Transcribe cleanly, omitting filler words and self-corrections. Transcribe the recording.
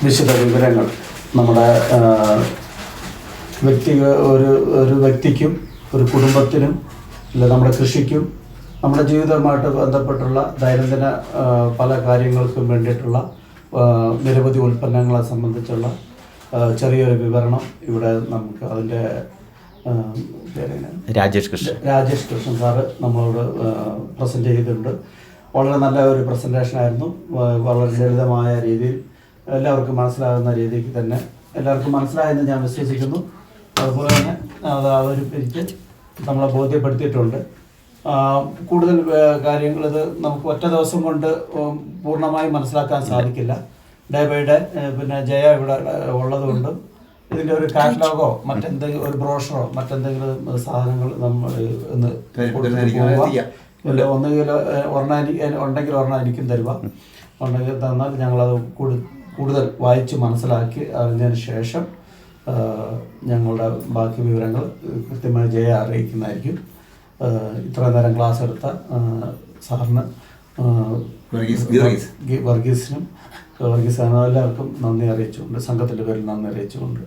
വിശദ വിവരങ്ങൾ നമ്മുടെ ഒരു വ്യക്തിക്കും ഒരു കുടുംബത്തിനും അല്ല നമ്മുടെ കൃഷിക്കും നമ്മുടെ ജീവിതവുമായിട്ട് ബന്ധപ്പെട്ടുള്ള ദൈനംദിന പല കാര്യങ്ങൾക്കും വേണ്ടിയിട്ടുള്ള നിരവധി ഉൽപ്പന്നങ്ങളെ സംബന്ധിച്ചുള്ള ചെറിയൊരു വിവരണം ഇവിടെ നമുക്ക് അതിൻ്റെ രാജേഷ് കൃഷ്ണൻ സാറ് നമ്മളോട് പ്രസൻറ്റ് ചെയ്തിട്ടുണ്ട്. വളരെ നല്ല ഒരു പ്രസൻറ്റേഷനായിരുന്നു. വളരെ ലളിതമായ രീതിയിൽ എല്ലാവർക്കും മനസ്സിലാകുന്ന രീതിക്ക് തന്നെ എല്ലാവർക്കും മനസ്സിലായെന്ന് ഞാൻ വിശ്വസിക്കുന്നു. അതുപോലെ തന്നെ അത് അവതരിപ്പിച്ച് നമ്മളെ ബോധ്യപ്പെടുത്തിയിട്ടുണ്ട്. കൂടുതൽ കാര്യങ്ങളിത് നമുക്ക് ഒറ്റ ദിവസം കൊണ്ട് പൂർണ്ണമായും മനസ്സിലാക്കാൻ സാധിക്കില്ല. ഡേ ബൈ ഡേ പിന്നെ ജയ ഇവിടെ ഉള്ളതുകൊണ്ടും ഇതിൻ്റെ ഒരു കാറ്റലോഗോ മറ്റെന്തെങ്കിലും ഒരു ബ്രോഷറോ മറ്റെന്തെങ്കിലും സാധനങ്ങൾ നമ്മൾ ഒന്ന് ഒന്നുകിൽ ഉണ്ടെങ്കിൽ ഒരെണ്ണം എനിക്കും തരുക, ഉണ്ടെങ്കിൽ തന്നാൽ ഞങ്ങളത് കൂടുതൽ വായിച്ച് മനസ്സിലാക്കി അറിഞ്ഞതിന് ശേഷം ഞങ്ങളുടെ ബാക്കി വിവരങ്ങൾ കൃത്യമായി ജയ അറിയിക്കുന്നതായിരിക്കും. ഇത്രയും നേരം ക്ലാസ് എടുത്ത സാറിന് വർഗീസിനും എല്ലാവർക്കും നന്ദി അറിയിച്ചുകൊണ്ട് സംഘത്തിൻ്റെ പേരിൽ നന്ദി അറിയിച്ചുകൊണ്ട്